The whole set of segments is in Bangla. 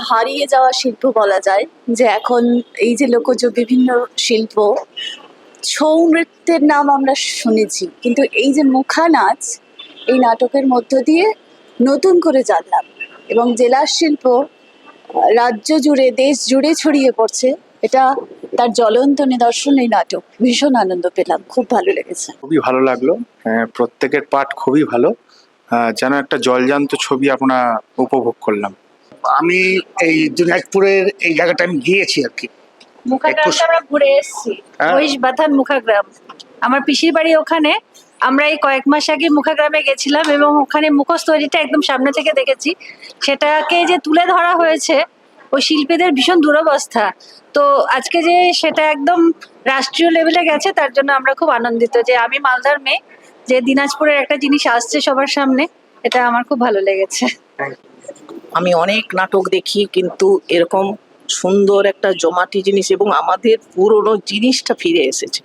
হারিয়ে যাওয়া শিল্প বলা যায়, যে এখন এই যে লোকজ বিভিন্ন শিল্প, ছৌ নৃত্যের নাম আমরা শুনেছি, কিন্তু এই যে মুখা নাচ, এই নাটকের মধ্য দিয়ে নতুন করে জানলাম। এবং জেলার শিল্প রাজ্য জুড়ে, দেশ জুড়ে ছড়িয়ে পড়ছে, এটা তার জ্বলন্ত নিদর্শন এই নাটক। ভীষণ আনন্দ পেলাম, খুব ভালো লেগেছে। খুবই ভালো লাগলো। প্রত্যেকের পাঠ খুবই ভালো, যেন একটা জলজান্ত ছবি আমরা উপভোগ করলাম। আমি এই দিনাজপুরের এই জায়গাটা আমি গিয়েছি আর কি। মুখাগ্রামটা আমরা ঘুরে এসেছি, মহিষবাথান মুখাগ্রাম। আমার পিসির বাড়ি ওখানে। আমরা এই কয়েক মাস আগে মুখাগ্রামে গেছিলাম এবং ওখানে মুখোশ তৈরিটা একদম সামনে থেকে দেখেছি। সেটাকে যে তুলে ধরা হয়েছে, ওই শিল্পীদের ভীষণ দুরবস্থা। তো আজকে যে সেটা একদম রাষ্ট্রীয় লেভেলে গেছে, তার জন্য আমরা খুব আনন্দিত যে আমি মালদার মেয়ে, যে দিনাজপুরের একটা জিনিস আসছে সবার সামনে, এটা আমার খুব ভালো লেগেছে। আমি অনেক নাটক দেখি, কিন্তু এরকম সুন্দর একটা জমাটি জিনিস এবং আমাদের পুরনো জিনিসটা ফিরে এসেছে।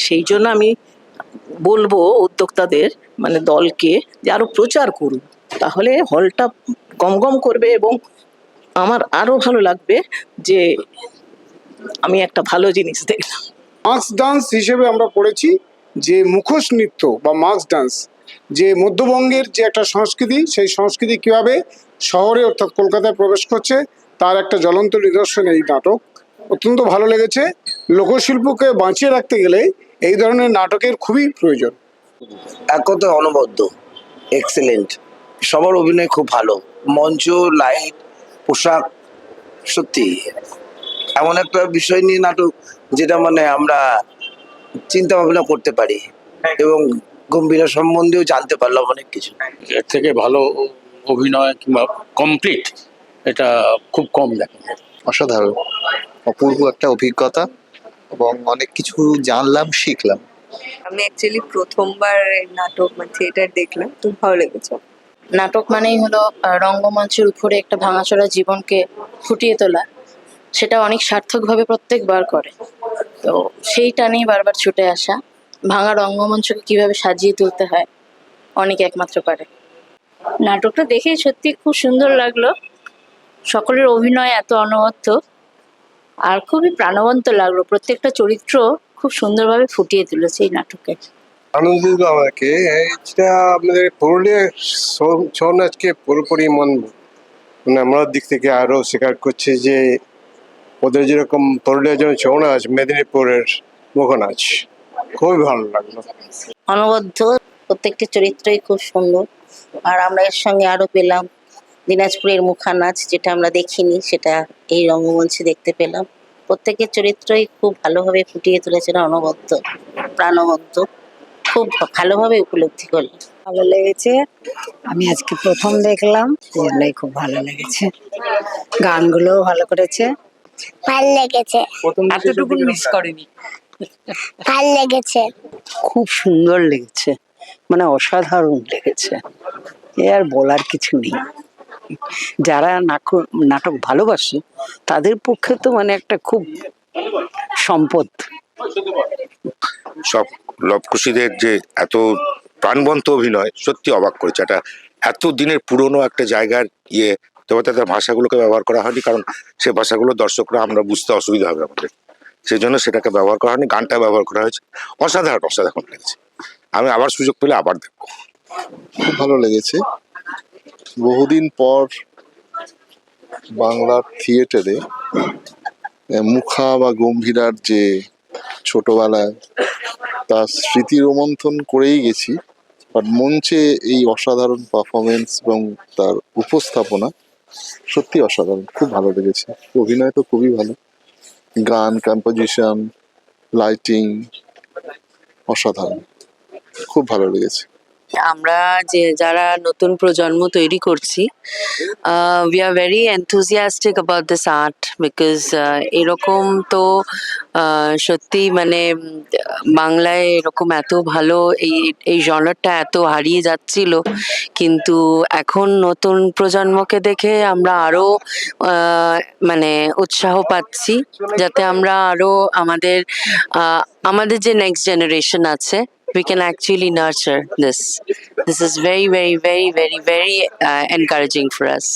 সেই জন্য আমি বলবো উদ্যোক্তাদের, মানে দলকে, যে আরো প্রচার করুন, তাহলে হলটা গমগম করবে এবং আমার আরো ভালো লাগবে যে আমি একটা ভালো জিনিস দেখলাম। মাস্ক ডান্স হিসেবে আমরা পড়েছি যে মুখোশ নৃত্য বা মাস্ক ডান্স, যে মধ্যবঙ্গের যে একটা সংস্কৃতি, সেই সংস্কৃতি কিভাবে শহরে অর্থাৎ কলকাতায় প্রবেশ করছে, তার একটা জ্বলন্ত নিদর্শন এই নাটক। অত্যন্ত ভালো লেগেছে। লোকশিল্পকে বাঁচিয়ে রাখতে গেলে এই ধরনের নাটকের খুবই প্রয়োজন। এক কথায় অনবদ্য, এক্সেলেন্ট। সবার অভিনয় খুব ভালো, মঞ্চ, লাইট, পোশাক, সত্যি এমন একটা বিষয় নিয়ে নাটক যেটা মানে আমরা চিন্তা ভাবনা করতে পারি এবং গম্ভীরা সম্বন্ধেও জানতে পারলাম অনেক কিছু। এর থেকে ভালো অভিনয় কিংবা কমপ্লিট এটা খুব কম দেখা যায়। অসাধারণ, অপূর্ব একটা অভিজ্ঞতা এবং অনেক কিছু জানলাম, শিখলাম। আমি অ্যাকচুয়ালি প্রথমবার নাটক থিয়েটার দেখলাম, তো ভালো লেগেছে। নাটক মানেই হলো রঙ্গমঞ্চের উপরে একটা ভাঙাচোরা জীবনকে ফুটিয়ে তোলা। সেটা অনেক সার্থকভাবে প্রত্যেকবার করে। তো সেইটা নিয়ে বারবার ছুটে আসা, ভাঙা রঙ্গমঞ্চকে কিভাবে সাজিয়ে তুলতে হয় অনেক একমাত্র পারে। নাটকটা দেখে সত্যি খুব সুন্দর লাগলো। সকলের অভিনয় এত অনবদ্য আর খুবই প্রাণবন্ত লাগলো। প্রত্যেকটা চরিত্র খুব সুন্দরভাবে ফুটিয়ে তুলেছে এই নাটকে। আনন্দ দিল আমাকে। এটা আমাদের পুরুলিয়া ছৌ নাচকে পুরোপুরি মানে আমার দিক থেকে আরো স্বীকার করছে যে ওদের যেরকম পুরুলিয়া যেমন ছৌ নাচ, মেদিনীপুরের মুখো নাচ খুবই ভালো লাগলো। অনবদ্য, প্রত্যেকটি চরিত্রই খুব সুন্দর। আর আমরা এর সঙ্গে আরো পেলাম দিনাজপুরের মুখা নাচ, যেটা আমরা দেখিনি, সেটা এই রঙ্গমঞ্চে দেখতে পেলাম। প্রত্যেকের চরিত্রই খুব ভালোভাবে ফুটিয়ে তুলেছেন, অনবদ্য, প্রাণবন্ত, খুব ভালোভাবে উপলব্ধি করলাম। ভালো লেগেছে, আমি আজকে প্রথম দেখলাম, এজন্যই খুব ভালো লেগেছে। গানগুলোও ভালো করেছে, ভাল লেগেছে। এতটুকু মিস করেনি, ভাল লেগেছে, খুব সুন্দর লেগেছে, মানে অসাধারণ লেগেছে। এ আর বলার কিছু নেই। যারা নাটক ভালোবাসে তাদের পক্ষে তো মানে একটা খুব সম্পদ। সব লবকুশীদের যে এত প্রাণবন্ত অভিনয় সত্যি অবাক করেছে। এটা এত দিনের পুরনো একটা জায়গার তবে তাদের ভাষাগুলোকে ব্যবহার করা হয়নি, কারণ সে ভাষাগুলো দর্শকরা আমরা বুঝতে অসুবিধা হবে আমাদের, সেই জন্য সেটাকে ব্যবহার করা হয়নি, গানটা ব্যবহার করা হয়েছে। অসাধারণ অসাধারণ লেগেছে। আমি আবার সুযোগ পেলে আবার দেখবো। খুব ভালো লেগেছে। বহুদিন পর বাংলার থিয়েটারে মুখা বা গম্ভীরার যে ছোটবেলায় তার স্মৃতি রোমন্থন করেই গেছি, বাট মঞ্চে এই অসাধারণ পারফরমেন্স এবং তার উপস্থাপনা সত্যি অসাধারণ, খুব ভালো লেগেছে। অভিনয় তো খুবই ভালো, গান, কম্পোজিশন, লাইটিং অসাধারণ, খুব ভালো লেগেছে। আমরা যে যারা নতুন প্রজন্ম তৈরি করছি, we are very enthusiastic about this art, because এরকম তো সত্যি মানে বাংলায় এরকম এত ভালো এই জনরটা এত হারিয়ে যাচ্ছিল, কিন্তু এখন নতুন প্রজন্মকে দেখে আমরা আরো মানে উৎসাহ পাচ্ছি, যাতে আমরা আরো আমাদের যে নেক্সট জেনারেশন আছে, we can actually nurture this. This is very, very, very, very, very encouraging for us.